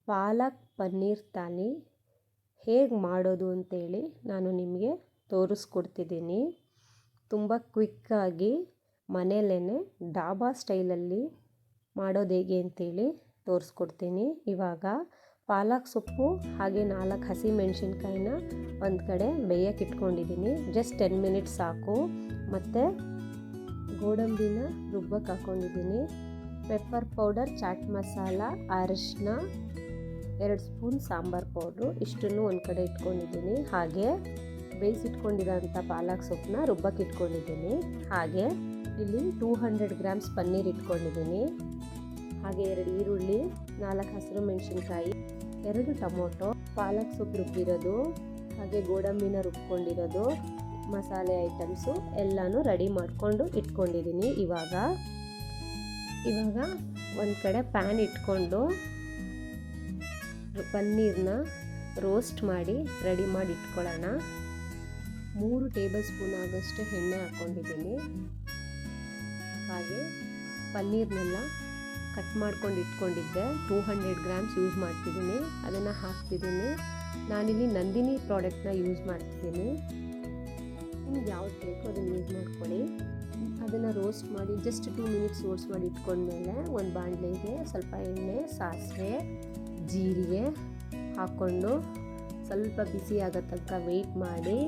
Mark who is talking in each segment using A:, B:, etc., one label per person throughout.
A: ಪಾಲಕ್ ಪನ್ನೀರ್ ಥಾಲಿ ಹೇಗೆ ಮಾಡೋದು ಅಂತೇಳಿ ನಾನು ನಿಮಗೆ ತೋರಿಸ್ಕೊಡ್ತಿದ್ದೀನಿ. ತುಂಬ ಕ್ವಿಕ್ಕಾಗಿ ಮನೆಯಲ್ಲೇ ಡಾಬಾ ಸ್ಟೈಲಲ್ಲಿ ಮಾಡೋದು ಹೇಗೆ ಅಂತೇಳಿ ತೋರಿಸ್ಕೊಡ್ತೀನಿ. ಇವಾಗ ಪಾಲಕ್ ಸೊಪ್ಪು ಹಾಗೆ 4 ಹಸಿಮೆಣಸಿನ್ಕಾಯಿನ ಒಂದು ಕಡೆ ಬೇಯಕ್ಕೆ ಇಟ್ಕೊಂಡಿದ್ದೀನಿ. ಜಸ್ಟ್ 10 ಮಿನಿಟ್ಸ್ ಸಾಕು. ಮತ್ತು ಗೋಡಂಬಿನ ರುಬ್ಬಕ್ಕೆ ಹಾಕ್ಕೊಂಡಿದ್ದೀನಿ. ಪೆಪ್ಪರ್ ಪೌಡರ್, ಚಾಟ್ ಮಸಾಲ, ಅರಿಶಿನ, 2 ಸ್ಪೂನ್ ಸಾಂಬಾರು ಪೌಡ್ರು ಇಷ್ಟನ್ನು ಒಂದು ಕಡೆ ಇಟ್ಕೊಂಡಿದ್ದೀನಿ. ಹಾಗೆ ಬೇಯಿಸಿಟ್ಕೊಂಡಿರೋಂಥ ಪಾಲಕ್ ಸೊಪ್ಪನ್ನ ರುಬ್ಬಕ್ಕೆ ಇಟ್ಕೊಂಡಿದ್ದೀನಿ. ಹಾಗೆ ಇಲ್ಲಿ 200 ಗ್ರಾಮ್ಸ್ ಪನ್ನೀರ್ ಇಟ್ಕೊಂಡಿದ್ದೀನಿ. ಹಾಗೆ 2 ಈರುಳ್ಳಿ, 4 ಹಸಿರು ಮೆಣಸಿನ್ಕಾಯಿ, 2 ಟೊಮೊಟೊ, ಪಾಲಕ್ ಸೊಪ್ಪು ರುಬ್ಬಿರೋದು, ಹಾಗೆ ಗೋಡಂಬಿನ ರುಬ್ಕೊಂಡಿರೋದು, ಮಸಾಲೆ ಐಟಮ್ಸು ಎಲ್ಲನೂ ರೆಡಿ ಮಾಡಿಕೊಂಡು ಇಟ್ಕೊಂಡಿದ್ದೀನಿ. ಇವಾಗ ಒಂದು ಕಡೆ ಪ್ಯಾನ್ ಇಟ್ಕೊಂಡು ಪನ್ನೀರ್ನ ರೋಸ್ಟ್ ಮಾಡಿ ರೆಡಿ ಮಾಡಿ ಇಟ್ಕೊಳ್ಳೋಣ. 3 ಟೇಬಲ್ ಸ್ಪೂನ್ ಆಗೋಷ್ಟು ಎಣ್ಣೆ ಹಾಕ್ಕೊಂಡಿದ್ದೀನಿ. ಹಾಗೆ ಪನ್ನೀರ್ನೆಲ್ಲ ಕಟ್ ಮಾಡ್ಕೊಂಡು ಇಟ್ಕೊಂಡಿದ್ದೆ. 200 ಗ್ರಾಮ್ಸ್ ಯೂಸ್ ಮಾಡ್ತಿದ್ದೀನಿ, ಅದನ್ನು ಹಾಕ್ತಿದ್ದೀನಿ. ನಾನಿಲ್ಲಿ ನಂದಿನಿ ಪ್ರಾಡಕ್ಟ್ನ ಯೂಸ್ ಮಾಡ್ತಿದ್ದೀನಿ. ನಿಮ್ಗೆ ಯಾವ್ದು ಬೇಕೋ ಅದನ್ನು ಯೂಸ್ ಮಾಡ್ಕೊಳ್ಳಿ. ಅದನ್ನು ರೋಸ್ಟ್ ಮಾಡಿ ಜಸ್ಟ್ 2 ಮಿನಿಟ್ಸ್ ರೋಸ್ಟ್ ಮಾಡಿ ಇಟ್ಕೊಂಡ್ಮೇಲೆ ಒಂದು ಬಾಣಲೆಗೆ ಸ್ವಲ್ಪ ಎಣ್ಣೆ, ಸಾಸಿವೆ, ಜೀರಿಗೆ ಹಾಕ್ಕೊಂಡು ಸ್ವಲ್ಪ ಬಿಸಿ ಆಗೋ ತನಕ ವೆಯ್ಟ್ ಮಾಡಿ.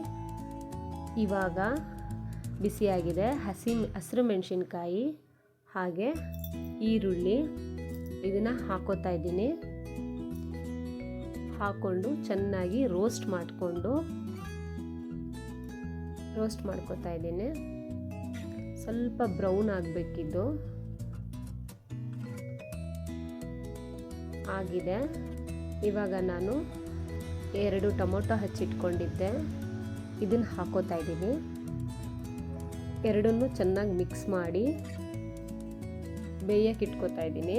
A: ಇವಾಗ ಬಿಸಿಯಾಗಿದೆ. ಹಸಿರು ಮೆಣಸಿನ್ಕಾಯಿ ಹಾಗೆ ಈರುಳ್ಳಿ ಇದನ್ನು ಹಾಕೋತಾ ಇದ್ದೀನಿ. ಹಾಕ್ಕೊಂಡು ಚೆನ್ನಾಗಿ ರೋಸ್ಟ್ ಮಾಡ್ಕೋತಾ ಇದ್ದೀನಿ. ಸ್ವಲ್ಪ ಬ್ರೌನ್ ಆಗಬೇಕಿದ್ದು ಆಗಿದೆ. ಇವಾಗ ನಾನು 2 ಟೊಮೊಟೊ ಹಚ್ಚಿಟ್ಕೊಂಡಿದ್ದೆ, ಇದನ್ನು ಹಾಕೋತಾ ಇದ್ದೀನಿ. ಎರಡನ್ನೂ ಚೆನ್ನಾಗಿ ಮಿಕ್ಸ್ ಮಾಡಿ ಬೇಯಕ್ಕೆ ಇಟ್ಕೋತಾ ಇದ್ದೀನಿ.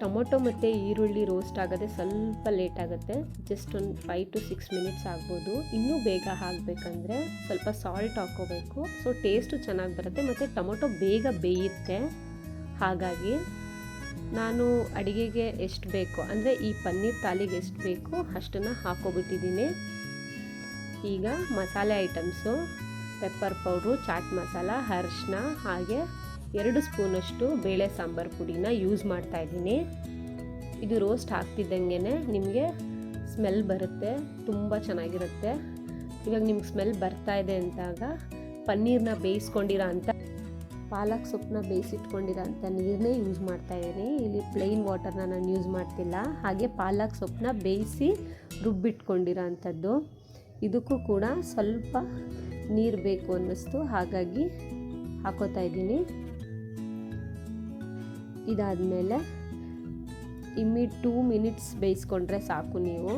A: ಟೊಮೊಟೊ ಮತ್ತು ಈರುಳ್ಳಿ ರೋಸ್ಟ್ ಆಗೋದೇ ಸ್ವಲ್ಪ ಲೇಟ್ ಆಗುತ್ತೆ. ಜಸ್ಟ್ ಒಂದು 5 to 6 ಮಿನಿಟ್ಸ್ ಆಗ್ಬೋದು. ಇನ್ನೂ ಬೇಗ ಆಗಬೇಕಂದ್ರೆ ಸ್ವಲ್ಪ ಸಾಲ್ಟ್ ಹಾಕ್ಕೋಬೇಕು. ಸೊ ಟೇಸ್ಟು ಚೆನ್ನಾಗಿ ಬರುತ್ತೆ ಮತ್ತು ಟೊಮೊಟೊ ಬೇಗ ಬೇಯುತ್ತೆ. ಹಾಗಾಗಿ ನಾನು ಅಡುಗೆಗೆ ಎಷ್ಟು ಬೇಕು ಅಂದರೆ ಈ ಪನ್ನೀರ್ ಥಾಲಿಗೆ ಎಷ್ಟು ಬೇಕು ಅಷ್ಟನ್ನು ಹಾಕ್ಕೊಬಿಟ್ಟಿದ್ದೀನಿ. ಈಗ ಮಸಾಲೆ items pepper powder, chaat masala, ಅರಿಶಿನ ಹಾಗೆ 2 ಸ್ಪೂನಷ್ಟು ಬೇಳೆ ಸಾಂಬಾರು ಪುಡಿನ ಯೂಸ್ ಮಾಡ್ತಾಯಿದ್ದೀನಿ. ಇದು ರೋಸ್ಟ್ ಆಗ್ತಿದ್ದಂಗೆ ನಿಮಗೆ ಸ್ಮೆಲ್ ಬರುತ್ತೆ, ತುಂಬ ಚೆನ್ನಾಗಿರುತ್ತೆ. ಇವಾಗ ನಿಮ್ಗೆ ಸ್ಮೆಲ್ ಬರ್ತಾ ಇದೆ ಅಂದಾಗ ಪನ್ನೀರ್ನ ಬೇಯಿಸ್ಕೊಂಡಿರೋ ಅಂಥ ಪಾಲಕ್ ಸೊಪ್ಪನ್ನ ಬೇಯಿಸಿಟ್ಕೊಂಡಿರೋ ಅಂಥ ನೀರನ್ನೇ ಯೂಸ್ ಮಾಡ್ತಾಯಿದ್ದೀನಿ. ಇಲ್ಲಿ ಪ್ಲೇನ್ ವಾಟರ್ನ ನಾನು ಯೂಸ್ ಮಾಡ್ತಿಲ್ಲ. ಹಾಗೆ ಪಾಲಕ್ ಸೊಪ್ಪನ್ನ ಬೇಯಿಸಿ ರುಬ್ಬಿಟ್ಕೊಂಡಿರೋ ಅಂಥದ್ದು. ಇದಕ್ಕೂ ಕೂಡ ಸ್ವಲ್ಪ ನೀರು ಬೇಕು ಅನ್ನಿಸ್ತು, ಹಾಗಾಗಿ ಹಾಕೋತಾ ಇದ್ದೀನಿ. ಇದಾದಮೇಲೆ 2 ಮಿನಿಟ್ಸ್ ಬೇಯಿಸ್ಕೊಂಡ್ರೆ ಸಾಕು ನೀವು.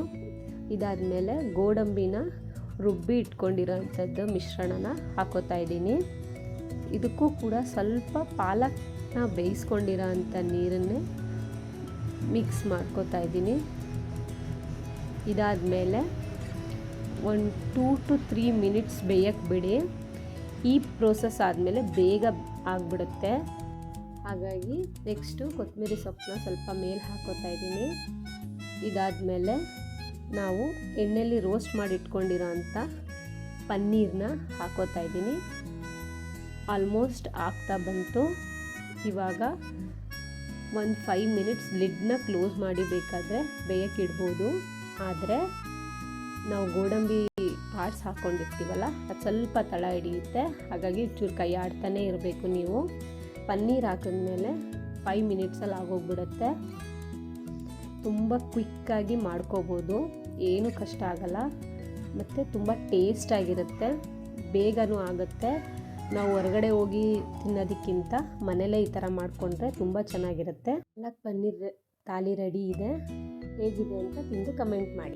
A: ಇದಾದಮೇಲೆ ಗೋಡಂಬಿನ ರುಬ್ಬಿ ಇಟ್ಕೊಂಡಿರೋ ಅಂಥದ್ದು ಮಿಶ್ರಣನ ಹಾಕೋತಾ ಇದ್ದೀನಿ. ಇದಕ್ಕೂ ಕೂಡ ಸ್ವಲ್ಪ ಪಾಲಕ್ನ ಬೇಯಿಸ್ಕೊಂಡಿರೋ ಅಂಥ ನೀರನ್ನೇ ಮಿಕ್ಸ್ ಮಾಡ್ಕೋತಾ ಇದ್ದೀನಿ. ಇದಾದಮೇಲೆ 2 to 3 ಮಿನಿಟ್ಸ್ ಬೇಯಕ್ಕೆ ಬಿಡಿ. ಈ ಪ್ರೋಸೆಸ್ ಆದಮೇಲೆ ಬೇಗ ಆಗಿಬಿಡುತ್ತೆ. ಹಾಗಾಗಿ ನೆಕ್ಸ್ಟು ಕೊತ್ತಂಬರಿ ಸೊಪ್ಪನ್ನ ಸ್ವಲ್ಪ ಮೇಲೆ ಹಾಕೋತಾ ಇದ್ದೀನಿ. ಇದಾದಮೇಲೆ ನಾವು ಎಣ್ಣೆಯಲ್ಲಿ ರೋಸ್ಟ್ ಮಾಡಿ ಇಟ್ಕೊಂಡಿರೋ ಅಂಥ ಪನ್ನೀರನ್ನ ಹಾಕೋತಾ ಇದ್ದೀನಿ. ಆಲ್ಮೋಸ್ಟ್ ಆಗ್ತಾ ಬಂತು. ಇವಾಗ ಒಂದು 5 ಮಿನಿಟ್ಸ್ ಲಿಡ್ನ ಕ್ಲೋಸ್ ಮಾಡಿ ಬೇಕಾದರೆ ಬೇಯಕ್ಕೆ ಇಡ್ಬೋದು. ಆದರೆ ನಾವು ಗೋಡಂಬಿ ಪಾರ್ಟ್ಸ್ ಹಾಕ್ಕೊಂಡಿರ್ತೀವಲ್ಲ ಅದು ಸ್ವಲ್ಪ ತಳ ಹಿಡಿಯುತ್ತೆ. ಹಾಗಾಗಿ ಚೂರು ಕೈ ಆಡ್ತಾನೆ ಇರಬೇಕು ನೀವು. ಪನ್ನೀರ್ ಹಾಕಿದ್ಮೇಲೆ 5 ಮಿನಿಟ್ಸಲ್ಲಿ ಆಗೋಗ್ಬಿಡುತ್ತೆ. ತುಂಬ ಕ್ವಿಕ್ಕಾಗಿ ಮಾಡ್ಕೋಬೋದು, ಏನೂ ಕಷ್ಟ ಆಗಲ್ಲ ಮತ್ತು ತುಂಬ ಟೇಸ್ಟಾಗಿರುತ್ತೆ, ಬೇಗನೂ ಆಗುತ್ತೆ. ನಾವು ಹೊರಗಡೆ ಹೋಗಿ ತಿನ್ನೋದಕ್ಕಿಂತ ಮನೇಲೇ ಈ ಥರ ಮಾಡಿಕೊಂಡ್ರೆ ತುಂಬ ಚೆನ್ನಾಗಿರುತ್ತೆ. ಪಾಲಕ್ ಪನ್ನೀರ್ ಥಾಲಿ ರೆಡಿ ಇದೆ. ಹೇಗಿದೆ ಅಂತ ತಿಂದು ಕಮೆಂಟ್ ಮಾಡಿ.